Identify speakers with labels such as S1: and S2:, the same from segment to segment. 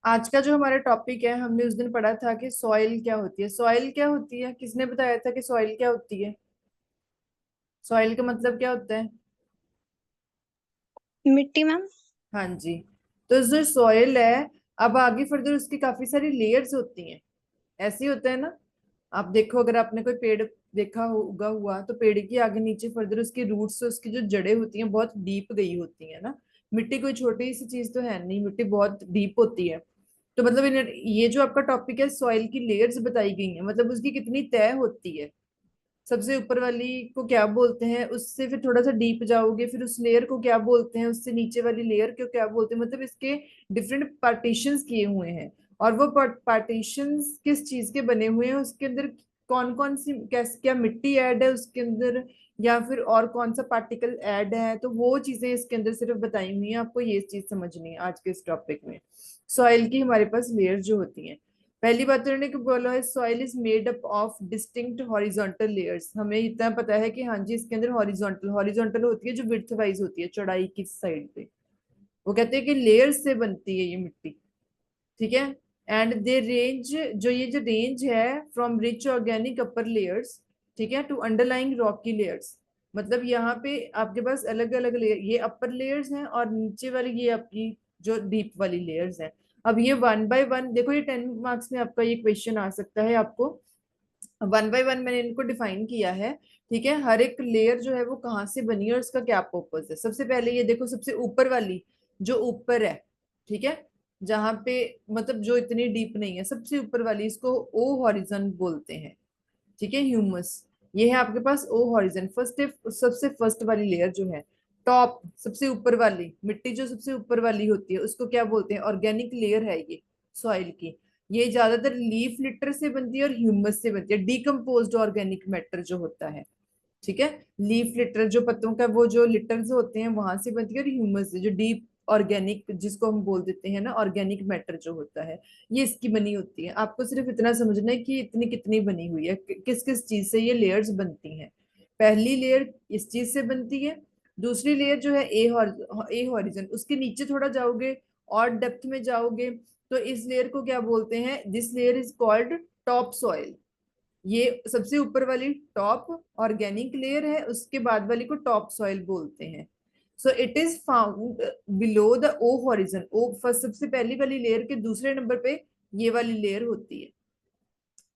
S1: आज का जो हमारा टॉपिक है, हमने उस दिन पढ़ा था कि सॉइल क्या होती है। सॉइल क्या होती है, किसने बताया था कि सॉइल क्या होती है? सॉइल का मतलब क्या होता है?
S2: मिट्टी मैम।
S1: हाँ जी। तो जो सॉइल है, अब आगे फर्दर उसकी काफी सारी लेयर्स होती हैं। ऐसे ही होता है ना। आप देखो, अगर आपने कोई पेड़ देखा हो उगा हुआ, तो पेड़ की आगे नीचे फर्दर उसकी रूट्स, उसकी जो जड़ें होती हैं बहुत डीप गई होती है ना। मिट्टी कोई छोटी सी चीज तो है नहीं, मिट्टी बहुत डीप होती है। तो मतलब ये जो आपका टॉपिक है, सॉइल की लेयर्स बताई गई हैं, मतलब उसकी कितनी तय होती है। सबसे ऊपर वाली को क्या बोलते हैं, उससे फिर थोड़ा सा डीप जाओगे, फिर उस लेयर को क्या बोलते हैं, उससे नीचे वाली लेयर को क्या बोलते हैं, मतलब इसके डिफरेंट पार्टीशंस किए हुए हैं। और वो पार्टीशंस किस चीज के बने हुए हैं, उसके अंदर कौन कौन सी कैसे क्या मिट्टी ऐड है उसके अंदर, या फिर और कौन सा पार्टिकल ऐड है, तो वो चीजें इसके अंदर सिर्फ बताई हुई हैं। आपको ये चीज समझनी है आज के इस टॉपिक में। सॉइल की हमारे पास लेयर जो होती हैं, पहली बात तो इन्होंने बोला है soil is made up of distinct horizontal layers. हमें इतना पता है कि हाँ जी, इसके अंदर हॉरिजॉन्टल हॉरिजॉन्टल होती है, जो विड्थ वाइज होती है, चौड़ाई की साइड पे। वो कहते हैं कि लेयर्स से बनती है ये मिट्टी। ठीक है। एंड दे रेंज, जो रेंज है from rich organic upper layers, ठीक है, टू अंडरलाइंग रॉकी लेयर्स। मतलब यहाँ पे आपके पास अलग अलग लेयर, ये अपर लेयर्स हैं और नीचे वाली ये आपकी जो डीप वाली लेयर्स हैं। अब ये वन बाय वन देखो, ये 10 मार्क्स में आपका ये क्वेश्चन आ सकता है आपको। वन बाय वन मैंने इनको डिफाइन किया है। ठीक है, हर एक लेयर जो है वो कहाँ से बनी है और उसका क्या पर्पज है। सबसे पहले ये देखो, सबसे ऊपर वाली जो ऊपर है, ठीक है, जहां पे मतलब जो इतनी डीप नहीं है, सबसे ऊपर वाली, इसको ओ हॉरिजन बोलते हैं। ठीक है, ह्यूमस। ये है आपके पास ओ हॉरिजन, फर्स्ट, सबसे फर्स्ट वाली लेयर जो है। टॉप, सबसे ऊपर वाली मिट्टी जो सबसे ऊपर वाली होती है, उसको क्या बोलते हैं? ऑर्गेनिक लेयर है ये सॉइल की। ये ज्यादातर लीफ लिटर से बनती है और ह्यूमस से बनती है, डिकम्पोज्ड ऑर्गेनिक मैटर जो होता है। ठीक है। लीफ लिटर जो पत्तों का वो जो लिटर्स होते हैं वहां से बनती है, और ह्यूमस जो डीप ऑर्गेनिक, जिसको हम बोल देते हैं ना, ऑर्गेनिक मैटर जो होता है, ये इसकी बनी होती है। आपको सिर्फ इतना समझना है कि इतनी कितनी बनी हुई है, किस किस चीज से ये लेयर्स बनती हैं। पहली लेयर इस चीज से बनती है। दूसरी लेयर जो है ए हॉरिजन, उसके नीचे थोड़ा जाओगे और डेप्थ में जाओगे, तो इस लेयर को क्या बोलते हैं? This layer is called top soil. ये सबसे ऊपर वाली टॉप ऑर्गेनिक लेयर है, उसके बाद वाली को टॉप सॉइल बोलते हैं। So it is found below the O horizon. O first, सबसे पहली वाली लेयर के दूसरे नंबर पे ये वाली लेयर होती है।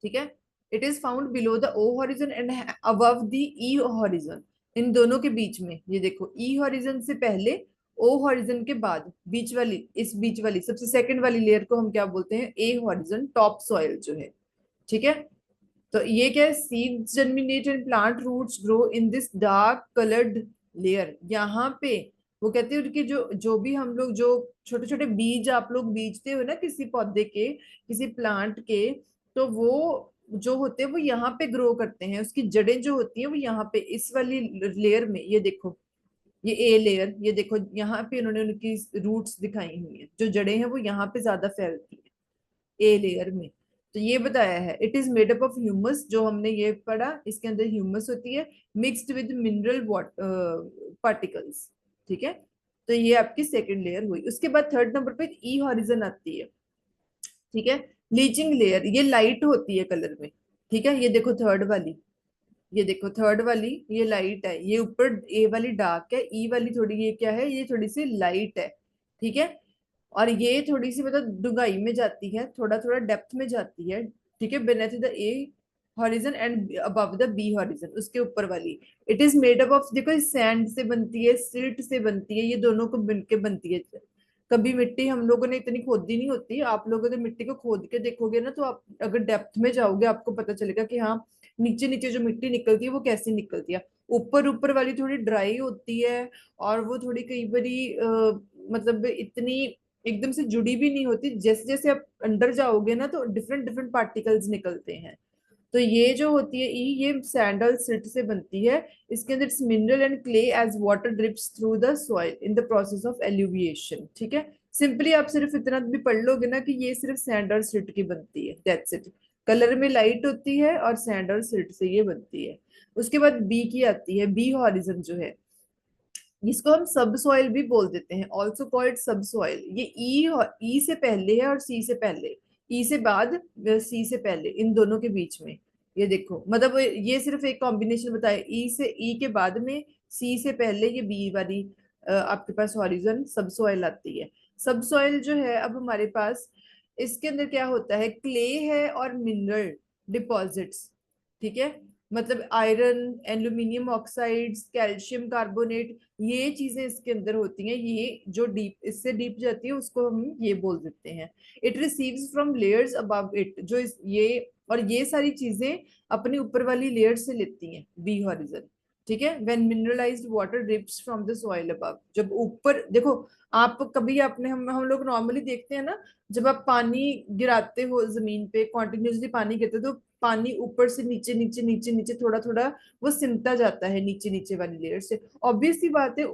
S1: ठीक है। It is found below the O horizon and above the E horizon. इन दोनों के बीच में ये देखो, ई हॉरिजन से पहले, ओ हॉरिजन के बाद, बीच वाली, इस बीच वाली सबसे सेकंड वाली लेयर को हम क्या बोलते हैं? ए हॉरिजन, टॉप सॉइल जो है। ठीक है। तो ये क्या है? Seeds germinate and plant roots grow in this dark coloured layer. यहाँ पे वो कहते हैं उनकी जो जो भी हम लोग जो छोटे छोटे बीज आप लोग बीजते हो ना किसी पौधे के, किसी प्लांट के, तो वो जो होते हैं वो यहाँ पे ग्रो करते हैं। उसकी जड़ें जो होती हैं वो यहाँ पे इस वाली लेयर में, ये देखो, ये ए लेयर, ये देखो यहाँ पे उन्होंने उनकी रूट्स दिखाई हुई है, जो जड़ें हैं वो यहाँ पे ज्यादा फैलती है, ए लेयर में। तो ये बताया है it is made up of humus, जो हमने ये पढ़ा, इसके अंदर ह्यूमस होती है मिक्स्ड विद मिनरल पार्टिकल्स। ठीक है। तो ये आपकी सेकंड लेयर हुई। उसके बाद थर्ड नंबर पे ई हॉरिजन आती है। ठीक है। लीचिंग लेयर, ये लाइट होती है कलर में। ठीक है, ये देखो थर्ड वाली, ये देखो थर्ड वाली, ये लाइट है, ये ऊपर ए वाली डार्क है, ई वाली थोड़ी, ये क्या है? ये थोड़ी सी लाइट है। ठीक है। और ये थोड़ी सी मतलब डुंगाई में जाती है, थोड़ा थोड़ा डेप्थ में जाती है। ठीक है, beneath the A horizon and above the B horizon, उसके ऊपर वाली। It is made up of, देखो सैंड से बनती है, सिल्ट से बनती है, ये दोनों को मिलके बनती है। कभी मिट्टी हम लोगों ने इतनी खोदी नहीं होती, आप लोगों ने मिट्टी को खोद के देखोगे ना, तो आप अगर डेप्थ में जाओगे आपको पता चलेगा कि हाँ, नीचे नीचे जो मिट्टी निकलती है वो कैसी निकलती है। ऊपर ऊपर वाली थोड़ी ड्राई होती है, और वो थोड़ी कई बारी मतलब इतनी एकदम से जुड़ी भी नहीं होती। जैसे जैसे आप अंदर जाओगे ना, तो डिफरेंट डिफरेंट पार्टिकल्स निकलते हैं। तो ये जो होती है ई, ये सैंडल सिल्ट से बनती है। इसके अंदर mineral and clay as water drips through the soil in the process of eluviation. ठीक है। सिंपली आप सिर्फ इतना भी पढ़ लोगे ना कि ये सिर्फ सैंड और सिल्ट की बनती है, दैट्स इट। कलर में लाइट होती है और सैंड और सिल्ट से ये बनती है। उसके बाद बी की आती है, बी हॉरिजन जो है। इसको हम सब सॉइल भी बोल देते हैं, ऑल्सो कॉल्ड सब सॉइल। ये ई से पहले है और सी से पहले, ई से बाद, सी से पहले, इन दोनों के बीच में। ये देखो, मतलब ये सिर्फ एक कॉम्बिनेशन बताए, ई से, ई के बाद में, सी से पहले, ये बी वाली आपके पास हॉरिजन सब सॉइल आती है। सब सॉइल जो है अब हमारे पास, इसके अंदर क्या होता है, क्ले है और मिनरल डिपॉजिट्स। ठीक है, मतलब iron, aluminium oxides, calcium carbonate, ये चीजें इसके अंदर होती हैं। ये जो डीप, इससे डीप जाती है उसको हम ये बोल देते हैं। It receives from layers above it, जो ये और ये सारी चीजें अपनी ऊपर वाली लेयर से लेती हैं बी हॉरिजन। ठीक है, when mineralised water drips from the soil above, जब ऊपर देखो, आप कभी आपने, हम लोग नॉर्मली देखते हैं ना, जब आप पानी गिराते हो जमीन पे, कॉन्टिन्यूसली पानी गिरते हो, तो पानी ऊपर से नीचे नीचे नीचे नीचे थोड़ा थोड़ा वो सिमटा जाता है नीचे नीचे वाली लेयर से। ऑब्वियस सी बात है,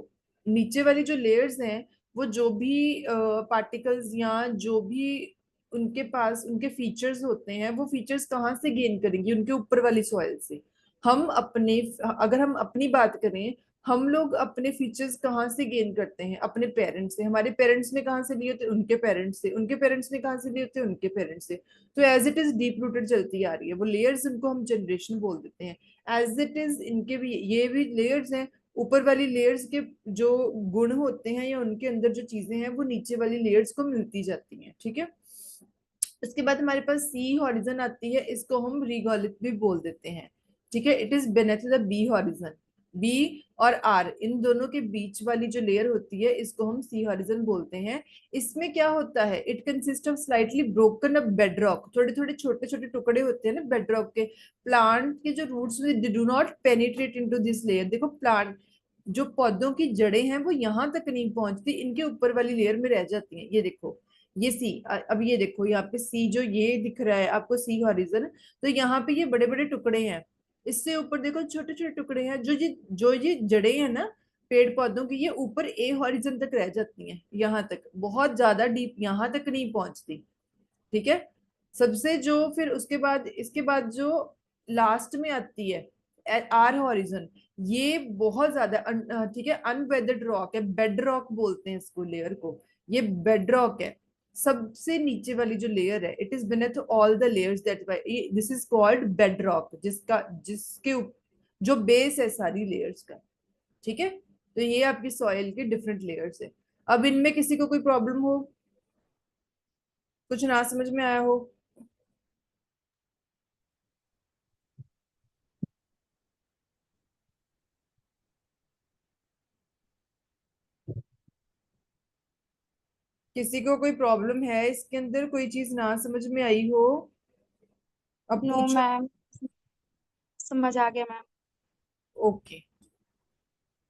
S1: नीचे वाली जो लेयर्स हैं, वो जो भी पार्टिकल्स या जो भी उनके पास उनके फीचर्स होते हैं, वो फीचर्स कहाँ से गेन करेंगे, उनके ऊपर वाली सॉइल से। हम अपने, अगर हम अपनी बात करें, हम लोग अपने फीचर्स कहाँ से गेन करते हैं, अपने पेरेंट्स से। हमारे पेरेंट्स ने कहाँ से लिए होते, उनके पेरेंट्स से, उनके पेरेंट्स ने कहाँ से लिए होते, उनके पेरेंट्स से। तो as it is deep rooted चलती आ रही है वो लेयर्स, उनको हम जनरेशन बोल देते हैं। एज इट इज इनके भी, ये भी लेयर्स हैं। ऊपर वाली लेयर्स के जो गुण होते हैं या उनके अंदर जो चीजें हैं, वो नीचे वाली लेयर्स को मिलती जाती हैं। ठीक है, इसके बाद हमारे पास सी हॉरिजन आती है, इसको हम रिगोलिथ भी बोल देते हैं। ठीक है, it is beneath the B horizon. B और आर, इन दोनों के बीच वाली जो लेयर होती है, इसको हम सी हॉरिजन बोलते हैं। इसमें क्या होता है, it consist of slightly broken up bedrock, थोड़े थोड़े छोटे छोटे टुकड़े होते हैं ना बेडरॉक के। प्लांट के जो roots do not penetrate into this layer. देखो, प्लांट, जो पौधों की जड़ें हैं, वो यहाँ तक नहीं पहुंचती, इनके ऊपर वाली लेयर में रह जाती हैं। ये देखो, ये सी, अब ये देखो यहाँ पे सी जो ये दिख रहा है आपको, सी हॉरिजन, तो यहाँ पे ये बड़े बड़े टुकड़े हैं। इससे ऊपर देखो छोटे छोटे टुकड़े हैं, जो ये जड़ें हैं ना पेड़ पौधों की, ये ऊपर ए हॉरिजन तक रह जाती हैं, यहाँ तक, बहुत ज्यादा डीप यहाँ तक नहीं पहुंचती। ठीक है, सबसे जो फिर उसके बाद, इसके बाद जो लास्ट में आती है आर हॉरिजन, ये बहुत ज्यादा ठीक है, अनवेदर्ड रॉक है, बेड रॉक बोलते हैं इसको, लेयर को। ये बेड रॉक है, सबसे नीचे वाली जो लेयर है, it is beneath all the layers, that this is called bed rock, जिसका जिसके जो बेस है सारी लेयर्स का। ठीक है, तो ये आपकी सॉइल के डिफरेंट लेयर्स है। अब इनमें किसी को कोई प्रॉब्लम हो, कुछ ना समझ में आया हो? किसी को कोई प्रॉब्लम है इसके अंदर, कोई चीज ना समझ में आई हो? अब
S2: नो
S1: पूछो।
S2: मैम, समझ आ गया मैम।
S1: ओके,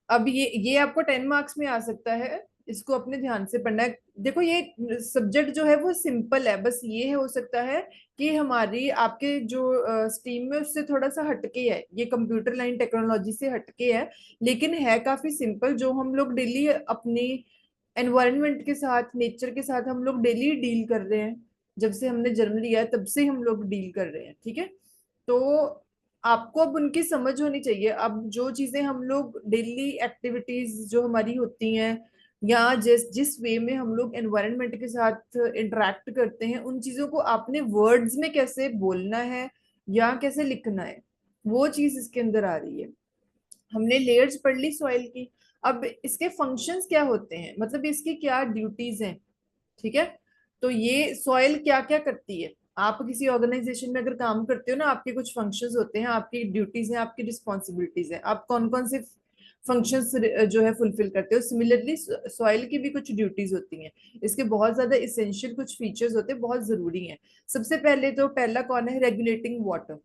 S1: अब ये आपको 10 मार्क्स में आ सकता है, इसको अपने ध्यान से पढ़ना है। देखो, ये सब्जेक्ट जो है वो सिंपल है, बस ये हो सकता है कि हमारी आपके जो स्ट्रीम में उससे थोड़ा सा हटके है, ये कंप्यूटर लाइन टेक्नोलॉजी से हटके है, लेकिन है काफी सिंपल। जो हम लोग डेली अपनी एनवायरनमेंट के साथ, नेचर के साथ हम लोग डेली डील कर रहे हैं, जब से हमने जन्म लिया है तब से हम लोग डील कर रहे हैं। ठीक है, तो आपको अब उनकी समझ होनी चाहिए। अब जो चीजें हम लोग डेली एक्टिविटीज जो हमारी होती हैं, या जिस जिस वे में हम लोग एनवायरनमेंट के साथ इंटरेक्ट करते हैं, उन चीजों को आपने वर्ड्स में कैसे बोलना है या कैसे लिखना है, वो चीज इसके अंदर आ रही है। हमने लेयर्स पढ़ ली सॉइल की। अब इसके फंक्शंस क्या होते हैं, मतलब इसकी क्या ड्यूटीज हैं। ठीक है, तो ये सॉइल क्या क्या करती है, आप किसी ऑर्गेनाइजेशन में अगर काम करते हो ना, आपके कुछ फंक्शंस होते हैं, आपकी ड्यूटीज हैं, आपकी रिस्पॉन्सिबिलिटीज हैं, आप कौन कौन से फंक्शंस जो है फुलफिल करते हो। सिमिलरली सॉइल की भी कुछ ड्यूटीज होती हैं, इसके बहुत ज्यादा इसेंशियल कुछ फीचर्स होते हैं, बहुत जरूरी हैं। सबसे पहले तो पहला कौन है, रेगुलेटिंग वाटर।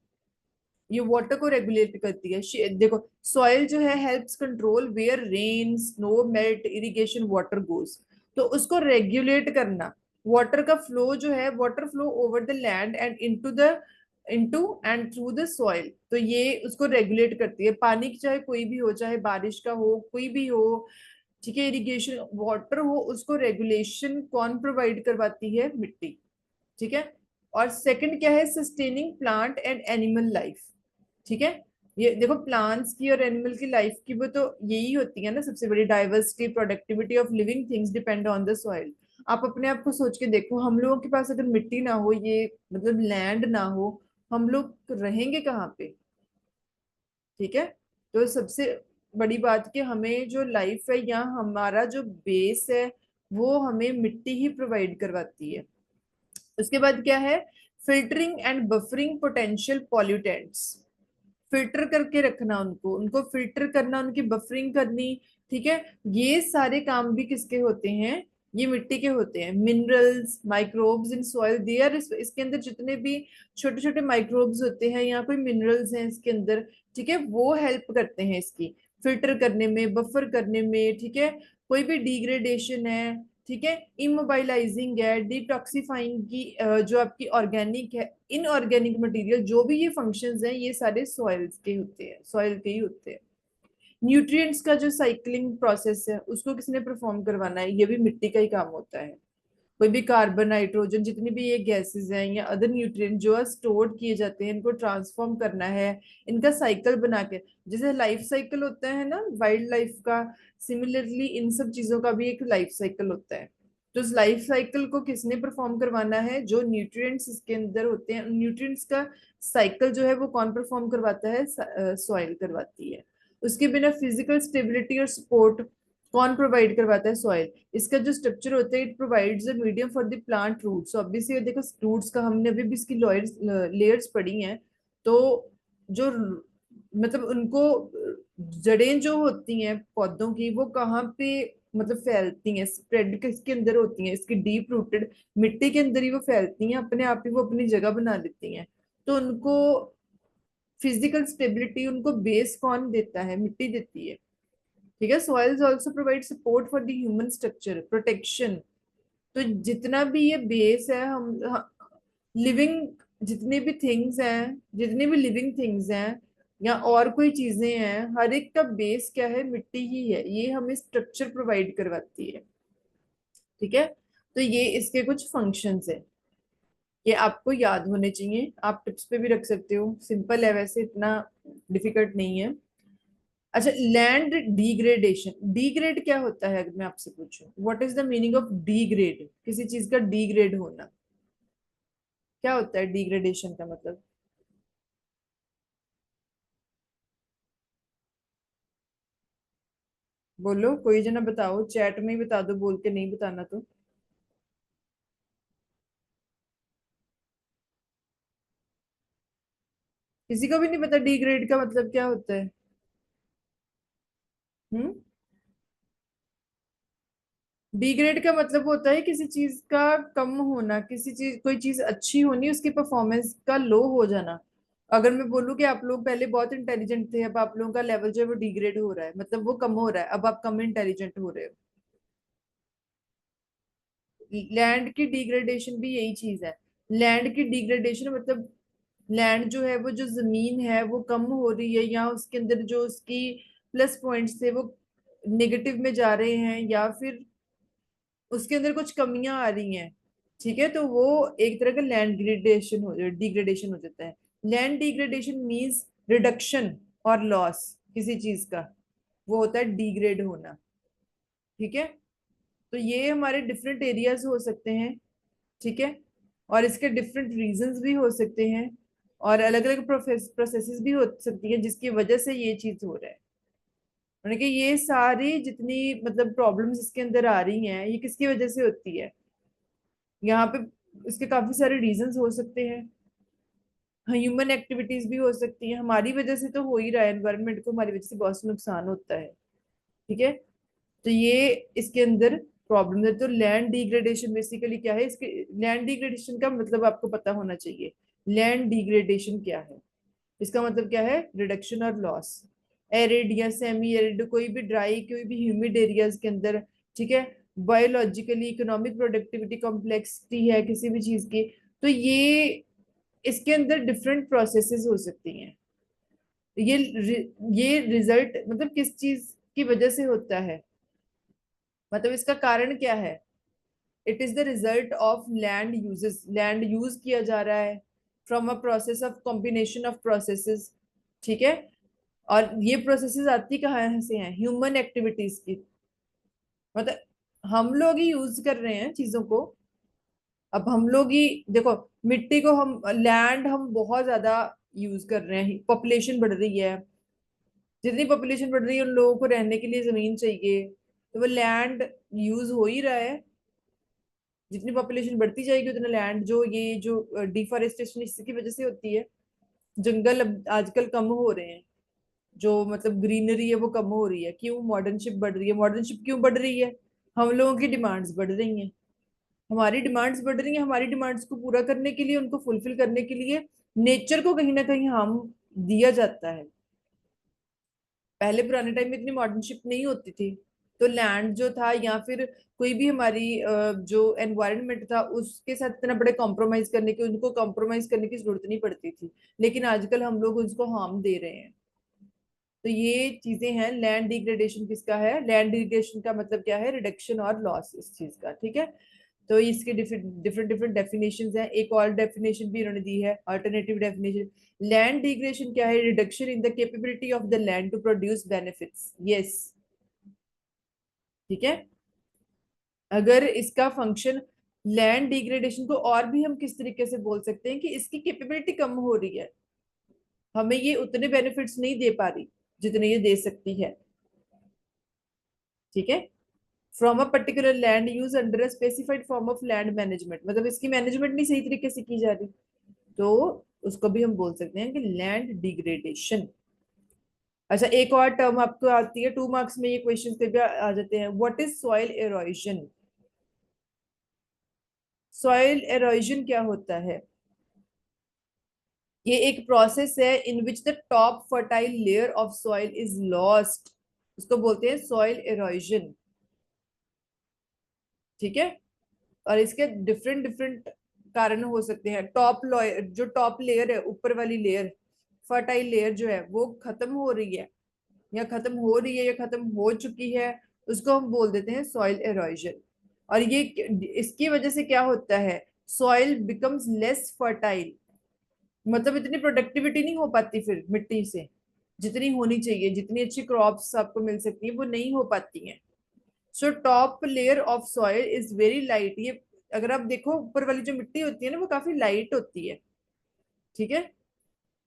S1: ये वाटर को रेगुलेट करती है। देखो, सॉइल जो है helps control where rain, snow melt, irrigation water goes. तो उसको रेगुलेट करना, वाटर का फ्लो जो है, water flow over the land and into and through the soil, तो ये उसको रेगुलेट करती है। पानी की चाहे कोई भी हो, चाहे बारिश का हो, कोई भी हो, ठीक है, इरिगेशन वाटर हो, उसको रेगुलेशन कौन प्रोवाइड करवाती है, मिट्टी। ठीक है, और सेकंड क्या है, sustaining plant and animal life. ठीक है, ये देखो प्लांट्स की और एनिमल की लाइफ की वो तो यही होती है ना, सबसे बड़ी diversity, productivity of living things depend on the soil. आप अपने आप को सोच के देखो, हम लोगों के पास अगर मिट्टी ना हो, ये मतलब लैंड ना हो, हम लोग रहेंगे कहाँ पे? ठीक है। तो सबसे बड़ी बात कि हमें जो लाइफ है या हमारा जो बेस है वो हमें मिट्टी ही प्रोवाइड करवाती है। उसके बाद क्या है? Filtering and buffering potential pollutants. Filter करके रखना उनको, उनको फिल्टर करना, उनकी बफरिंग करनी। ठीक है। ये सारे काम भी किसके होते हैं? ये मिट्टी के होते हैं। Minerals, microbes in soil they are, इसके अंदर जितने भी छोटे छोटे माइक्रोब्स होते हैं या कोई मिनरल्स हैं इसके अंदर, ठीक है, वो हेल्प करते हैं इसकी फिल्टर करने में, बफर करने में। ठीक है। कोई भी डिग्रेडेशन है, ठीक है, इमोबाइलाइजिंग है, डिटॉक्सिफाइंग की जो आपकी ऑर्गेनिक है, इनऑर्गेनिक मटेरियल, जो भी ये फंक्शंस हैं ये सारे सॉइल्स के होते हैं, सॉइल के ही होते हैं। न्यूट्रिएंट्स का जो साइक्लिंग प्रोसेस है उसको किसने परफॉर्म करवाना है? ये भी मिट्टी का ही काम होता है। कोई भी कार्बन, नाइट्रोजन, जितनी भी ये गैसेस हैं या अदर न्यूट्रिएंट जो है स्टोर किए जाते हैं, इनको ट्रांसफॉर्म करना है, इनका साइकिल बना के, जैसे लाइफ साइकिल होता है ना वाइल्ड लाइफ का, सिमिलरली इन सब चीजों का भी एक लाइफ साइकिल होता है। तो उस लाइफ साइकिल को किसने परफॉर्म करवाना है? जो न्यूट्रिएंट्स इसके अंदर होते हैं, न्यूट्रिएंट्स का साइकिल जो है वो कौन परफॉर्म करवाता है? सॉइल करवाती है। उसके बिना फिजिकल स्टेबिलिटी और सपोर्ट कौन प्रोवाइड करवाता है? सॉइल। इसका जो स्ट्रक्चर होता है, it provides a medium for the plant roots. Obviously देखो रूट्स का हमने अभी भी इसकी लेयर्स पढ़ी हैं। तो जो मतलब उनको जड़ें जो होती हैं पौधों की, वो कहाँ पे मतलब फैलती हैं, स्प्रेड किसके अंदर होती हैं? इसकी डीप रूटेड मिट्टी के अंदर ही वो फैलती हैं, अपने आप ही वो अपनी जगह बना लेती हैं। तो उनको फिजिकल स्टेबिलिटी, उनको बेस कौन देता है? मिट्टी देती है। ठीक है। Soils also provide support for the human structure, protection. तो जितना भी ये बेस है, हम लिविंग जितने भी थिंग्स हैं, जितने भी लिविंग थिंग्स हैं या और कोई चीजें हैं, हर एक का बेस क्या है? मिट्टी ही है। ये हमें स्ट्रक्चर प्रोवाइड करवाती है। ठीक है। तो ये इसके कुछ फंक्शंस है, ये आपको याद होने चाहिए। आप टिप्स पे भी रख सकते हो, सिंपल है वैसे, इतना डिफिकल्ट नहीं है। अच्छा, लैंड डिग्रेडेशन। डिग्रेड क्या होता है? अगर मैं आपसे पूछूं what is the meaning of degrade, किसी चीज का डिग्रेड होना, क्या होता है डिग्रेडेशन का मतलब? बोलो, कोई जना बताओ, चैट में ही बता दो, बोल के नहीं बताना तो। किसी को भी नहीं पता डिग्रेड का मतलब क्या होता है? हम्म। डिग्रेड का मतलब होता है किसी चीज का कम होना, किसी चीज, कोई चीज अच्छी होनी, उसकी परफॉर्मेंस का लो हो जाना। अगर मैं बोलूँ कि आप लोग पहले बहुत इंटेलिजेंट थे, अब आप लोगों का लेवल जो है वो डिग्रेड हो रहा है, मतलब वो कम हो रहा है, अब आप कम इंटेलिजेंट हो रहे हो। लैंड की डिग्रेडेशन भी यही चीज है। लैंड की डिग्रेडेशन मतलब लैंड जो है, वो जो जमीन है वो कम हो रही है, या उसके अंदर जो उसकी प्लस पॉइंट्स थे वो नेगेटिव में जा रहे हैं, या फिर उसके अंदर कुछ कमियां आ रही हैं। ठीक है। तो वो एक तरह का लैंड डिग्रेडेशन डिग्रेडेशन हो जाता है। लैंड डिग्रेडेशन मींस रिडक्शन और लॉस किसी चीज का, वो होता है डिग्रेड होना। ठीक है। तो ये हमारे डिफरेंट एरियाज हो सकते हैं। ठीक है। और इसके डिफरेंट रीजंस भी हो सकते हैं, और अलग अलग प्रोसेसेस भी हो सकती हैं जिसकी वजह से ये चीज हो रहा है। यानी कि ये सारी जितनी मतलब प्रॉब्लम्स इसके अंदर आ रही हैं, ये किसकी वजह से होती है? यहाँ पे इसके काफी सारे रीजंस हो सकते हैं। ह्यूमन एक्टिविटीज भी हो सकती हैं, हमारी वजह से तो हो ही रहा है, एनवायरनमेंट को हमारी वजह से बहुत नुकसान होता है। ठीक है। तो ये इसके अंदर प्रॉब्लम है। तो लैंड डिग्रेडेशन बेसिकली क्या है? इसके लैंड डिग्रेडेशन का मतलब आपको पता होना चाहिए। लैंड डिग्रेडेशन क्या है? इसका मतलब क्या है? रिडक्शन और लॉस। एरिड या सेमी एरिड, कोई भी ड्राई, कोई भी ह्यूमिड एरियाज के अंदर, ठीक है, बायोलॉजिकली इकोनॉमिक प्रोडक्टिविटी कॉम्प्लेक्सिटी है किसी भी चीज की, तो ये इसके अंदर डिफरेंट प्रोसेसेस हो सकती हैं। ये रिजल्ट मतलब किस चीज की वजह से होता है? मतलब इसका कारण क्या है? It is the result of land uses, land use किया जा रहा है from a process of combination of processes. ठीक है। और ये प्रोसेसेस आती कहाँ से हैं? ह्यूमन एक्टिविटीज की। मतलब हम लोग ही यूज कर रहे हैं चीजों को। अब हम लोग ही देखो, मिट्टी को हम, लैंड हम बहुत ज्यादा यूज कर रहे हैं, पॉपुलेशन बढ़ रही है। जितनी पॉपुलेशन बढ़ रही है उन लोगों को रहने के लिए जमीन चाहिए, तो वो लैंड यूज हो ही रहा है। जितनी पॉपुलेशन बढ़ती जाएगी उतना लैंड, जो ये जो डिफॉरेस्टेशन इसकी वजह से होती है। जंगल अब आजकल कम हो रहे हैं, जो मतलब ग्रीनरी है वो कम हो रही है। क्यों? मॉडर्नशिप बढ़ रही है। मॉडर्नशिप क्यों बढ़ रही है? हम लोगों की डिमांड्स बढ़ रही हैं। हमारी डिमांड्स बढ़ रही हैं, हमारी डिमांड्स को पूरा करने के लिए, उनको फुलफिल करने के लिए नेचर को कहीं ना कहीं हार्म दिया जाता है। पहले पुराने टाइम में इतनी मॉडर्नशिप नहीं होती थी, तो लैंड जो था या फिर कोई भी हमारी जो एनवायरनमेंट था उसके साथ इतना बड़े कॉम्प्रोमाइज करने की, उनको कॉम्प्रोमाइज करने की जरूरत नहीं पड़ती थी। लेकिन आजकल हम लोग उसको हार्म दे रहे हैं। तो ये चीजें हैं। लैंड डिग्रेडेशन किसका है? लैंड डिग्रेडेशन का मतलब क्या है? रिडक्शन और लॉस इस चीज का। ठीक है। तो इसके डिफरेंट डिफरेंट डिफरेंट डेफिनेशन हैं। एक और डेफिनेशन भी उन्होंने दी है, अल्टरनेटिव डेफिनेशन। लैंड डिग्रेडेशन क्या है? Reduction in the capability of the land to produce benefits. Yes. ठीक है। अगर इसका फंक्शन, लैंड डिग्रेडेशन को और भी हम किस तरीके से बोल सकते हैं कि इसकी कैपेबिलिटी कम हो रही है, हमें ये उतने बेनिफिट्स नहीं दे पा रही जितने ये दे सकती है। ठीक है। From a particular land use under a specified form of land management, मतलब इसकी मैनेजमेंट नहीं सही तरीके से की जा रही, तो उसको भी हम बोल सकते हैं कि लैंड डिग्रेडेशन। अच्छा, एक और टर्म आपको आती है 2 मार्क्स में, ये क्वेश्चन पे भी आ जाते हैं। What is soil erosion? Soil erosion क्या होता है? ये एक प्रोसेस है in which the top fertile layer of soil is lost. उसको बोलते हैं सॉइल एरोजन। ठीक है। और इसके डिफरेंट डिफरेंट कारण हो सकते हैं। जो टॉप लेयर है, ऊपर वाली लेयर, फर्टाइल लेयर जो है वो खत्म हो रही है, या खत्म हो रही है, या खत्म हो चुकी है, उसको हम बोल देते हैं सॉइल एरोजन। और ये इसकी वजह से क्या होता है? सॉइल बिकम्स लेस फर्टाइल, मतलब इतनी प्रोडक्टिविटी नहीं हो पाती फिर मिट्टी से, जितनी होनी चाहिए, जितनी अच्छी क्रॉप्स आपको मिल सकती है वो नहीं हो पाती हैं। So top layer of soil is very light. ये अगर आप देखो, ऊपर वाली जो मिट्टी होती है ना वो काफी लाइट होती है। ठीक है।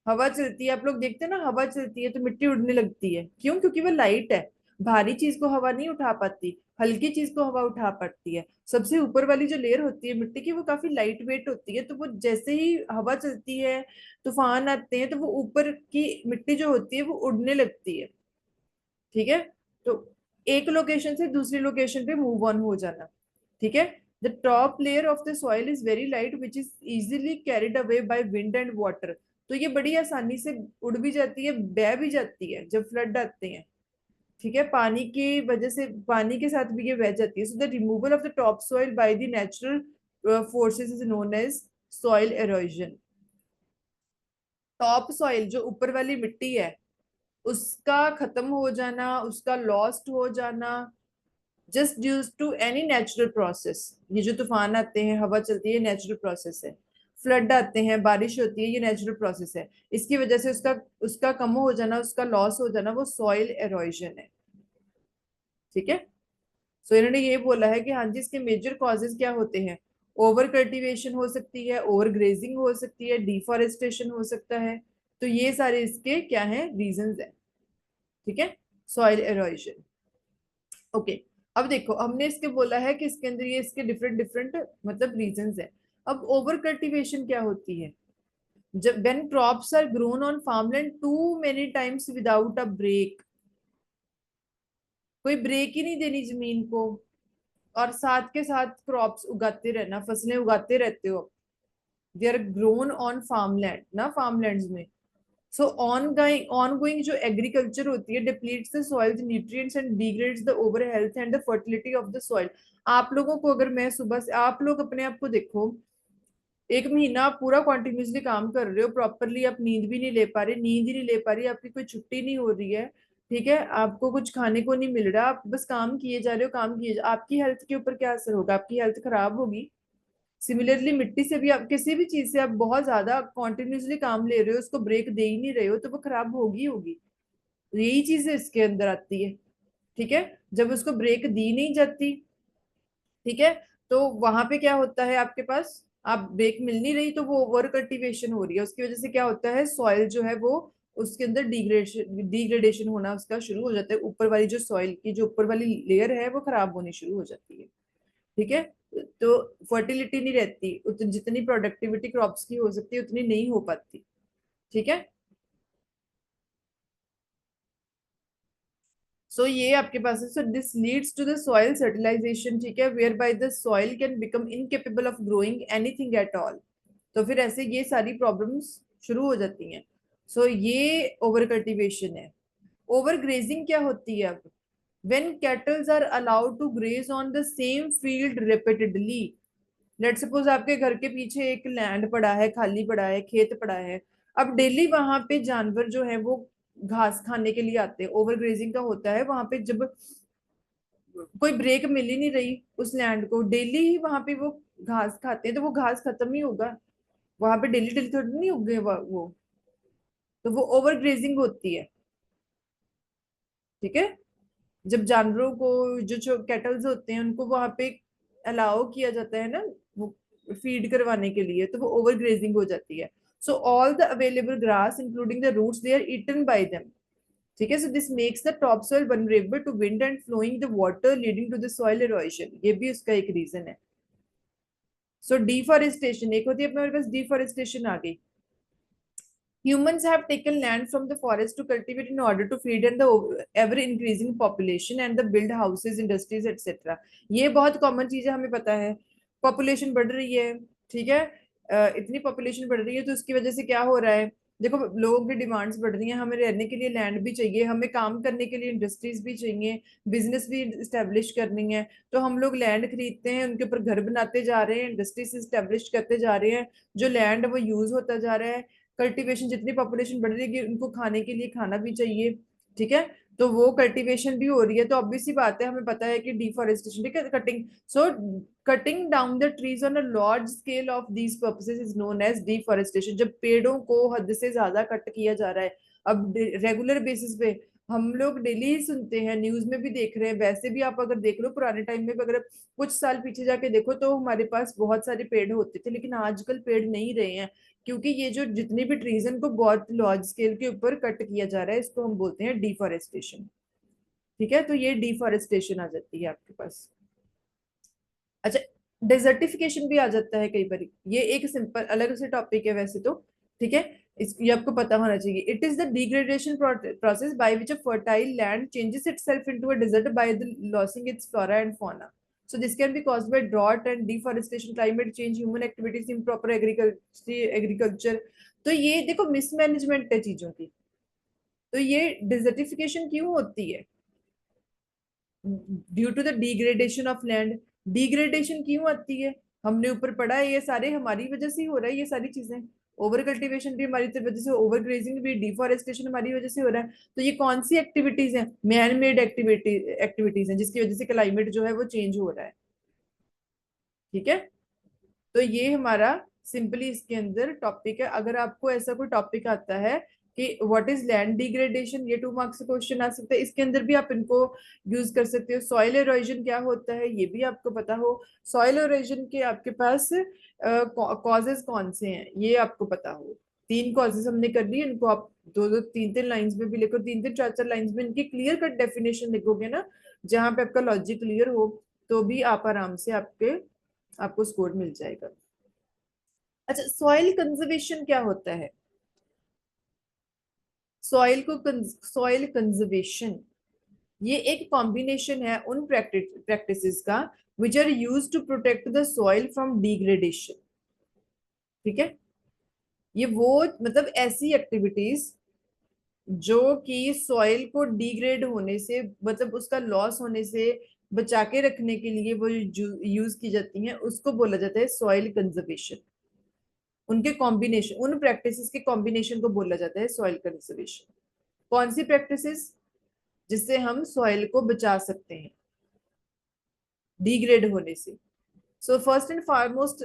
S1: हवा चलती है, आप लोग देखते हैं ना, हवा चलती है तो मिट्टी उड़ने लगती है। क्यों? क्योंकि वो लाइट है। भारी चीज को हवा नहीं उठा पाती, हल्की चीज को हवा उठा पाती है। सबसे ऊपर वाली जो लेयर होती है मिट्टी की वो काफी लाइट वेट होती है, तो वो जैसे ही हवा चलती है, तूफान आते हैं, तो वो ऊपर की मिट्टी जो होती है वो उड़ने लगती है। ठीक है। तो एक लोकेशन से दूसरी लोकेशन पे मूव ऑन हो जाना। ठीक है। The top layer of the soil is very light which is easily carried away by wind and water. तो ये बड़ी आसानी से उड़ भी जाती है, बह भी जाती है जब फ्लड आते हैं। ठीक है। पानी की वजह से, पानी के साथ भी ये बह जाती है। So the removal of the top soil by the natural forces is known as soil erosion. Top soil जो ऊपर वाली मिट्टी है, उसका खत्म हो जाना, उसका लॉस्ट हो जाना, just due to any natural process. ये जो तूफान आते हैं, हवा चलती है, नेचुरल प्रोसेस है। फ्लड आते हैं, बारिश होती है, ये नेचुरल प्रोसेस है। इसकी वजह से उसका उसका कम हो जाना, उसका लॉस हो जाना, वो सॉइल एरोजन है। ठीक है। सो इन्होंने ये बोला है कि हाँ जी, इसके मेजर कॉजेज क्या होते हैं? ओवर कल्टीवेशन हो सकती है, ओवर ग्रेजिंग हो सकती है, डिफॉरेस्टेशन हो सकता है। तो ये सारे इसके क्या हैं? रीजंस है। ठीक है। Soil halogen. ओके। अब देखो, हमने इसके बोला है कि इसके अंदर ये इसके डिफरेंट डिफरेंट मतलब रीजंस है। अब ओवर कल्टीवेशन क्या होती है? जब when crops are grown on farmland too many times without a break, कोई ब्रेक ही नहीं देनी जमीन को, और साथ के साथ क्रॉप्स उगाते रहना, फसलें उगाते रहते हो। They are grown on farmland ना, फार्मलैंड्स में। सो ongoing जो एग्रीकल्चर होती है depletes the soil nutrients and degrades the over health and the fertility of the soil. आप लोगों को, अगर मैं सुबह से, आप लोग अपने आप को देखो, एक महीना आप पूरा कॉन्टिन्यूसली काम कर रहे हो प्रॉपरली, आप नींद भी नहीं ले पा रहे, नींद ही नहीं ले पा रही, आपकी कोई छुट्टी नहीं हो रही है। ठीक है। आपको कुछ खाने को नहीं मिल रहा, आप बस काम किए जा रहे हो, काम किए आपकी हेल्थ के ऊपर क्या असर होगा? आपकी हेल्थ खराब होगी। सिमिलरली मिट्टी से भी, आप किसी भी चीज से आप बहुत ज्यादा कॉन्टिन्यूसली काम ले रहे हो, उसको ब्रेक दे ही नहीं रहे हो, तो वो खराब होगी होगी। यही चीज इसके अंदर आती है। ठीक है, जब उसको ब्रेक दी नहीं जाती, ठीक है, तो वहां पे क्या होता है आपके पास, आप ब्रेक मिल नहीं रही तो वो ओवर कल्टीवेशन हो रही है, उसकी वजह से क्या होता है, सॉइल जो है वो उसके अंदर डिग्रेडेशन डिग्रेडेशन होना उसका शुरू हो जाता है, ऊपर वाली जो सॉइल की जो ऊपर वाली लेयर है वो खराब होनी शुरू हो जाती है। ठीक है, तो फर्टिलिटी नहीं रहती, जितनी प्रोडक्टिविटी क्रॉप्स की हो सकती है उतनी नहीं हो पाती। ठीक है, सो ये आपके पास है, so this leads to the soil fertilization, ठीक है, whereby the soil can become incapable of growing anything at all. तो फिर ऐसे ये सारी प्रॉब्लम्स शुरू हो जाती हैं। सो ये ओवर कल्टीवेशन है। ओवर ग्रेजिंग क्या होती है अब, when cattle are allowed to graze on the same field repeatedly। Let suppose आपके घर के पीछे एक लैंड पड़ा है, खाली पड़ा है, खेत पड़ा है, अब डेली वहां पे जानवर जो है वो घास खाने के लिए आते हैं, ओवर ग्रेजिंग का होता है वहां पे, जब कोई ब्रेक मिल ही नहीं रही उस लैंड को, डेली ही वहां पे वो घास खाते हैं, तो वो घास खत्म ही होगा, वहां पे डेली डेली थोड़ी नहीं उगे वो, तो वो ओवर ग्रेजिंग होती है। ठीक है, जब जानवरों को, जो जो कैटल्स होते हैं उनको वहां पे अलाउ किया जाता है ना वो फीड करवाने के लिए, तो वो ओवर ग्रेजिंग हो जाती है। So all the available grass including the roots they are eaten by them. ठीक है, so this makes the top soil vulnerable to wind and flowing the water leading to the soil erosion, ये भी उसका एक reason है। सो deforestation एक होती है, अपने पास डिफॉरेस्टेशन आ गई। Humans have taken land from the forest to cultivate in order to feed and the ever increasing population and the build houses, industries, etc. ये बहुत कॉमन चीज है, हमें पता है। पॉपुलेशन बढ़ रही है, ठीक है, इतनी पॉपुलेशन बढ़ रही है तो उसकी वजह से क्या हो रहा है, देखो लोगों की डिमांड्स बढ़ रही हैं, हमें रहने के लिए लैंड भी चाहिए, हमें काम करने के लिए इंडस्ट्रीज भी चाहिए, बिजनेस भी स्टेब्लिश करनी है, तो हम लोग लैंड खरीदते हैं, उनके ऊपर घर बनाते जा रहे हैं, इंडस्ट्रीज स्टेब्लिश करते जा रहे हैं, जो लैंड है वो यूज होता जा रहा है। कल्टीवेशन, जितनी पॉपुलेशन बढ़ रही है उनको खाने के लिए खाना भी चाहिए। ठीक है, तो वो कल्टीवेशन भी हो रही है, तो ऑब्वियस सी बात है, हमें पता है कि डिफॉरेस्टेशन, ठीक है, cutting, so cutting down the trees on a large scale of these purposes is known as deforestation. जब पेड़ों को हद से ज्यादा कट किया जा रहा है, अब रेगुलर बेसिस पे हम लोग डेली ही सुनते हैं, न्यूज में भी देख रहे हैं, वैसे भी आप अगर देख लो पुराने टाइम में भी, अगर कुछ साल पीछे जाके देखो तो हमारे पास बहुत सारे पेड़ होते थे, लेकिन आजकल पेड़ नहीं रहे हैं, क्योंकि ये जो जितनी भी ट्रीज को बहुत लार्ज स्केल के ऊपर कट किया जा रहा है, इसको हम बोलते हैं डिफॉरेस्टेशन। ठीक है, तो ये डिफॉरेस्टेशन आ जाती है आपके पास। अच्छा, डेजर्टिफिकेशन भी आ जाता है कई बार, ये एक सिंपल अलग से टॉपिक है वैसे तो। ठीक है, ये आपको पता होना चाहिए। It is the degradation process by which a fertile land changes itself into a desert by the losing its flora and fauna. So this can be caused by drought and deforestation, climate change, human activities, improper agriculture। तो ये देखो mismanagement है चीजों की। तो ये desertification क्यों होती है, due to the degradation of land. Degradation क्यों आती है, हमने ऊपर पढ़ा है, ये सारे हमारी वजह से ही हो रहा है, ये सारी चीजें, ओवर कल्टीवेशन भी हमारी वजह से, ओवर ग्रेजिंग भी, डिफॉरेस्टेशन हमारी वजह से हो रहा है। तो ये कौन सी एक्टिविटीज हैं, मैन मेड एक्टिविटीज हैं, जिसकी वजह से क्लाइमेट जो है वो चेंज हो रहा है। ठीक है, तो ये हमारा सिंपली इसके अंदर टॉपिक है। अगर आपको ऐसा कोई टॉपिक आता है कि व्हाट इज लैंड डिग्रेडेशन, ये 2 मार्क्स से क्वेश्चन आ सकता है, इसके अंदर भी आप इनको यूज कर सकते हो। सॉइल एरोजन क्या होता है ये भी आपको पता हो, सॉइल एरोजन के आपके पास कॉजेज कौन से हैं ये आपको पता हो। 3 कॉजेज हमने कर ली, इनको आप 2-2 3-3 लाइंस में भी लिखो, 3-3 4-4 लाइंस में इनकी क्लियर कट डेफिनेशन लिखोगे ना, जहां पे आपका लॉजिक क्लियर हो, तो भी आप आराम से आपको स्कोर मिल जाएगा। अच्छा, सॉइल कंजर्वेशन क्या होता है, सॉइल कंजर्वेशन ये एक कॉम्बिनेशन है उन प्रैक्टिसेस का which are use to protect the soil from degradation. ठीक है, ये वो मतलब ऐसी एक्टिविटीज जो कि सॉइल को डिग्रेड होने से, मतलब उसका लॉस होने से बचा के रखने के लिए वो यूज की जाती हैं, उसको बोला जाता है सॉइल कंजर्वेशन। उनके कॉम्बिनेशन, उन प्रैक्टिसेस के कॉम्बिनेशन को बोला जाता है सॉइल कंजर्वेशन। कौन सी प्रैक्टिसेस, जिससे हम सॉइल को बचा सकते हैं डिग्रेड होने से। सो फर्स्ट एंड फॉरमोस्ट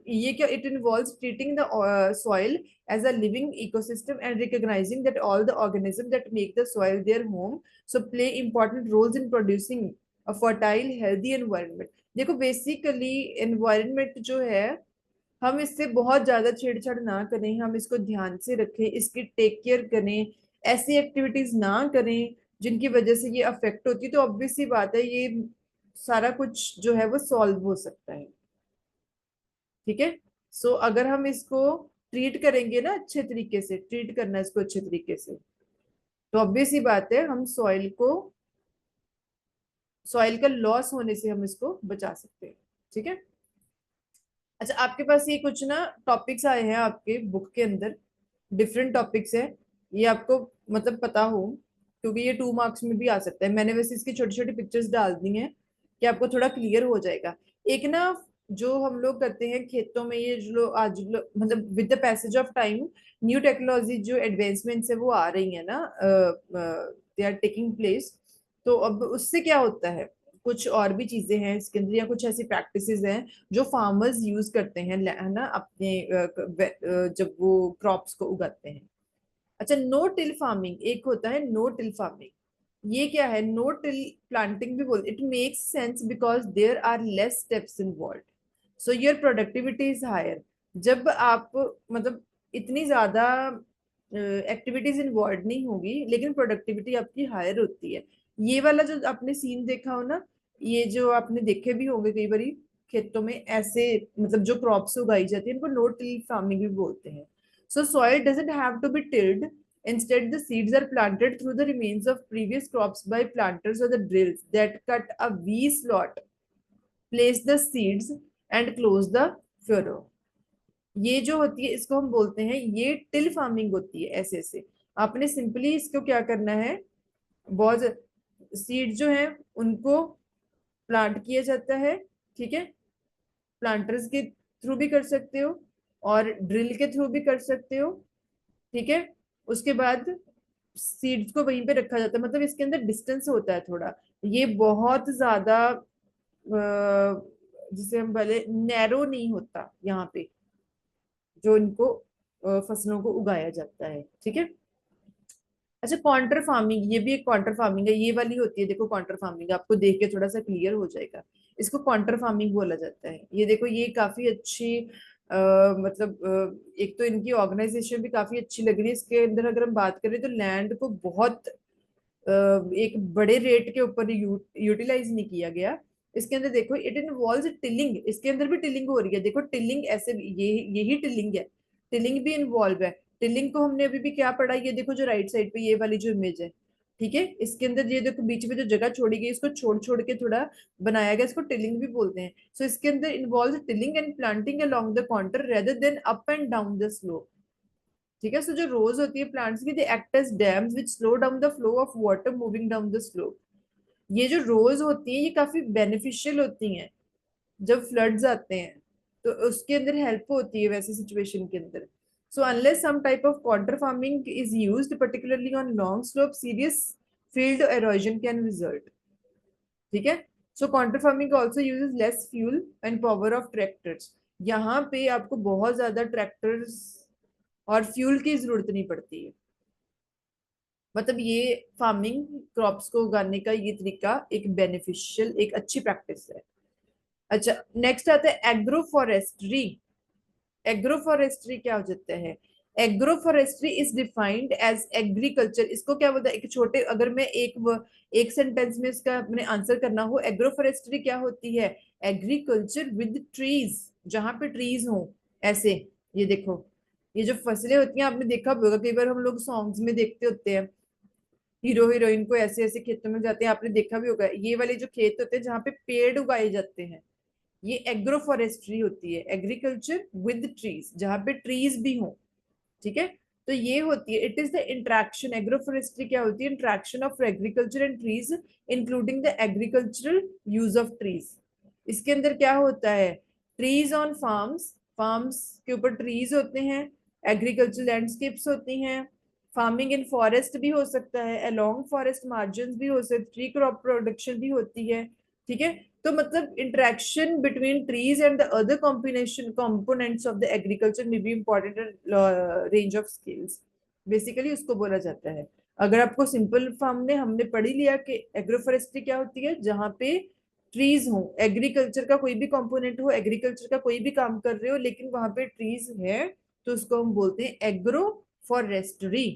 S1: ये क्या, it involves treating the soil as a living ecosystem and recognizing that all the organisms that make the soil their home so play important roles in producing a fertile healthy environment. देखो basically environment जो है, हम इससे बहुत ज्यादा छेड़छाड़ ना करें, हम इसको ध्यान से रखें, इसकी टेक केयर करें, ऐसी एक्टिविटीज ना करें जिनकी वजह से ये अफेक्ट होती है, तो ऑब्वियस सी बात है ये सारा कुछ जो है वो सॉल्व हो सकता है। ठीक है। सो अगर हम इसको ट्रीट करेंगे ना, अच्छे तरीके से ट्रीट करना है इसको अच्छे तरीके से, तो ऑब्वियस ही बात है हम सॉइल का लॉस होने से हम इसको बचा सकते हैं। ठीक है। अच्छा, आपके पास ये कुछ ना टॉपिक्स आए हैं आपके बुक के अंदर, डिफरेंट टॉपिक्स है, ये आपको मतलब पता हो, क्योंकि ये 2 मार्क्स में भी आ सकता है। मैंने वैसे इसकी छोटी छोटी पिक्चर्स डाल दी हैं कि आपको थोड़ा क्लियर हो जाएगा। एक ना जो हम लोग करते हैं खेतों में, ये जो आज मतलब with the passage of time new technology जो एडवांसमेंट्स है वो आ रही है ना, दे आर टेकिंग प्लेस। तो अब उससे क्या होता है, कुछ और भी चीजें हैं इसके अंदर, या कुछ ऐसी प्रैक्टिसेस हैं जो फार्मर्स यूज करते हैं, है ना, अपने जब वो क्रॉप्स को उगाते हैं। अच्छा, नो टिल फार्मिंग एक होता है, नो टिल फार्मिंग। ये क्या है, नो टिल प्लांटिंग भी बोलते। It makes sense because there are less steps involve, so your productivity is higher. जब आप मतलब इतनी ज्यादा एक्टिविटीज इन्वॉल्व नहीं होगी लेकिन प्रोडक्टिविटी आपकी हायर होती है। ये वाला जो आपने सीन देखा हो ना, ये जो आपने देखे भी होंगे कई बारी खेतों में ऐसे, मतलब जो क्रॉप्स उगाई जाती है उनको नो टिल फार्मिंग भी बोलते हैं। So soil doesn't have to be tilled. Instead, the seeds are planted through the remains of previous crops by planters or the drills that cut a V slot, place the seeds, and close the furrow. ये जो होती है इसको हम बोलते हैं, ये till farming होती है। ऐसे ऐसे आपने सिंपली इसको क्या करना है, बहुत सीड जो है उनको प्लांट किया जाता है। ठीक है, प्लांटर्स के थ्रू भी कर सकते हो और ड्रिल के थ्रू भी कर सकते हो। ठीक है, उसके बाद सीड्स को वहीं पे रखा जाता है, मतलब इसके अंदर डिस्टेंस होता है थोड़ा, ये बहुत ज्यादा जिसे हम बोले नैरो नहीं होता यहाँ पे जो इनको फसलों को उगाया जाता है। ठीक है। अच्छा, काउंटर फार्मिंग, ये भी एक काउंटर फार्मिंग है, ये वाली होती है, देखो काउंटर फार्मिंग आपको देख के थोड़ा सा क्लियर हो जाएगा। इसको काउंटर फार्मिंग बोला जाता है। ये देखो, ये काफी अच्छी मतलब एक तो इनकी ऑर्गेनाइजेशन भी काफी अच्छी लग रही है। इसके अंदर अगर हम बात करें तो लैंड को बहुत एक बड़े रेट के ऊपर यूटिलाइज नहीं किया गया। इसके अंदर देखो, इट इन्वॉल्व्स टिलिंग, इसके अंदर भी टिलिंग हो रही है। देखो टिलिंग ऐसे ये यही टिलिंग है, टिलिंग भी इन्वॉल्व है। टिलिंग को हमने अभी भी क्या पढ़ा, ये देखो जो राइट साइड पे ये वाली जो इमेज है, ठीक है, इसके अंदर ये देखो बीच में जो जगह छोड़ी गई इसको छोड़ छोड़ के थोड़ा बनाया गया, इसको टिलिंग भी बोलते हैं। सो इसके अंदर involve tilling and planting along the contour rather than up and down the slope. ठीक है। सो जो रोज होती है प्लांट्स की, they act as dams which slow down the flow of water moving down the slope. ये जो rows होती है ये काफी बेनिफिशियल होती हैं जब फ्लड्स आते हैं, तो उसके अंदर हेल्प होती है वैसे सिचुएशन के अंदर। So unless some type of contour farming is used particularly on long slope, serious field erosion can result. ठीक है। So contour farming also uses less fuel and power of tractors. यहाँ पे आपको बहुत ज्यादा ट्रैक्टर्स और फ्यूल की जरूरत नहीं पड़ती है। मतलब ये फार्मिंग क्रॉप्स को उगाने का ये तरीका एक बेनिफिशियल, एक अच्छी प्रैक्टिस है। अच्छा, नेक्स्ट आता है एग्रो फॉरेस्ट्री। एग्रो फॉरेस्ट्री क्या हो जाता है, agroforestry is defined as agriculture. इसको क्या बोलता है, एक छोटे, अगर मैं एक सेंटेंस में इसका अपने आंसर करना हो, एग्रो फॉरेस्ट्री क्या होती है, एग्रीकल्चर विद ट्रीज, जहां पे ट्रीज हो ऐसे। ये देखो, ये जो फसलें होती हैं आपने देखा भी होगा, कई बार हम लोग सॉन्ग्स में देखते होते हैं हीरो हीरोइन को ऐसे ऐसे खेतों में जाते हैं, आपने देखा भी होगा। ये वाले जो खेत होते हैं जहाँ पे पेड़ उगाए जाते हैं, ये एग्रो फॉरेस्ट्री होती है, एग्रीकल्चर विद ट्रीज, जहाँ पे ट्रीज भी हों। ठीक है। तो ये होती है, it is the interaction, agro forestry क्या होती है, interaction of agriculture and trees including the agricultural use of trees. इसके अंदर क्या होता है, ट्रीज ऑन फार्म्स, फार्म्स के ऊपर ट्रीज होते हैं, एग्रीकल्चर लैंडस्केप्स होती हैं, फार्मिंग इन फॉरेस्ट भी हो सकता है, अलोंग फॉरेस्ट मार्जिन भी हो सकता है, ट्री क्रॉप प्रोडक्शन भी होती है। ठीक है। तो मतलब interaction between trees and the other combination components of the agriculture में be important range of skills, basically उसको बोला जाता है। अगर आपको सिंपल फॉर्म में हमने पढ़ ही लिया कि एग्रोफोरेस्ट्री क्या होती है, जहां पे ट्रीज हो, एग्रीकल्चर का कोई भी कंपोनेंट हो, एग्रीकल्चर का कोई भी काम कर रहे हो लेकिन वहां पे ट्रीज है, तो उसको हम बोलते हैं एग्रो फॉरेस्ट्री।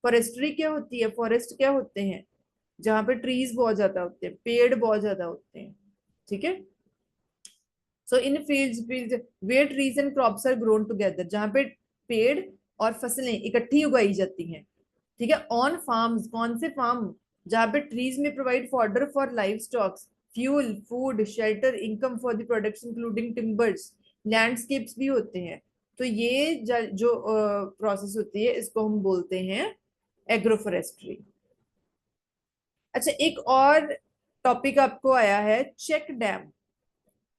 S1: फॉरेस्ट्री क्या होती है, फॉरेस्ट क्या होते हैं, जहां पे ट्रीज बहुत ज्यादा होते हैं, पेड़ बहुत ज्यादा होते हैं, ठीक है। So in fields where trees and crops are grown together, जहां पे पेड़ और फसलें इकट्ठी उगाई जाती हैं, ठीक है। ऑन फार्म्स, कौन से फार्म, जहां पे ट्रीज में provide fodder for live stocks, fuel, food, shelter, income for the production including timbers, landscapes भी होते हैं। तो ये जो प्रोसेस होती है इसको हम बोलते हैं एग्रोफोरेस्ट्री। अच्छा, एक और टॉपिक आपको आया है, चेक डैम।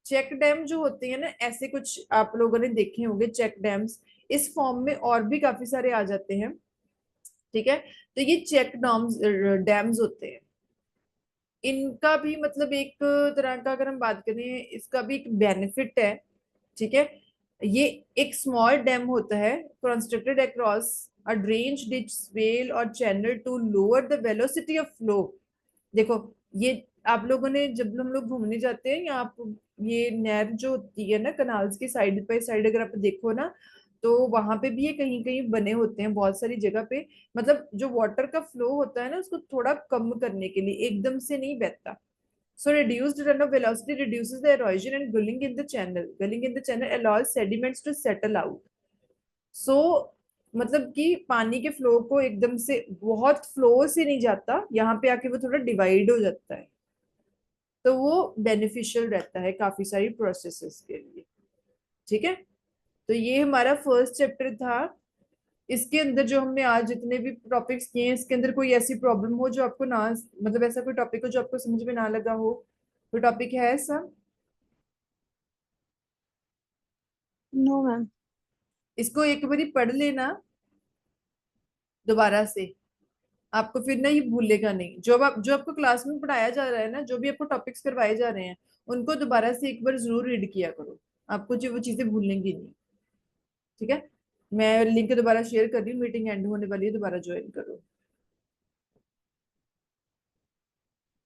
S1: चेक डैम जो होते हैं ना, ऐसे कुछ आप लोगों ने देखे होंगे चेक डैम्स, इस फॉर्म में और भी काफी सारे आ जाते हैं, ठीक है। तो ये चेक डैम्स डैम्स होते हैं, इनका भी मतलब एक तरह का अगर हम बात करें, इसका भी एक बेनिफिट है, ठीक है। ये एक स्मॉल डैम होता है constructed across a drained ditch, swale और channel to lower the velocity of flow. देखो, ये आप लोगों ने जब हम लोग घूमने जाते हैं यहाँ ये नहर जो होती है ना, कनाल्स की साइड पे साइड अगर आप देखो ना, तो वहां पे भी ये कहीं कहीं बने होते हैं बहुत सारी जगह पे। मतलब जो वाटर का फ्लो होता है ना, उसको थोड़ा कम करने के लिए, एकदम से नहीं बहता। So reduced runoff velocity reduces the erosion and gulling in the channel. Gulling in the channel allows sediments to settle out. So मतलब कि पानी के फ्लो को एकदम से बहुत फ्लो से नहीं जाता, यहाँ पे आके वो थोड़ा डिवाइड हो जाता है, तो वो बेनिफिशियल रहता है काफी सारी प्रोसेसेस के लिए, ठीक है। तो ये हमारा फर्स्ट चैप्टर था। इसके अंदर जो हमने आज जितने भी टॉपिक्स किए हैं, इसके अंदर कोई ऐसी प्रॉब्लम हो जो आपको ना, मतलब ऐसा कोई टॉपिक हो जो आपको समझ में ना लगा हो, कोई टॉपिक है ऐसा?
S2: No ma'am.
S1: इसको एक बारी पढ़ लेना दोबारा से, आपको फिर ना ये भूलेगा नहीं। जो आपको क्लास में पढ़ाया जा रहा है ना, जो भी आपको टॉपिक्स करवाए जा रहे हैं, उनको दोबारा से एक बार जरूर रीड किया करो, आपको जो वो चीजें भूलेंगी नहीं, ठीक है। मैं लिंक दोबारा शेयर कर रही हूँ, मीटिंग एंड होने वाली है, दोबारा ज्वाइन करो।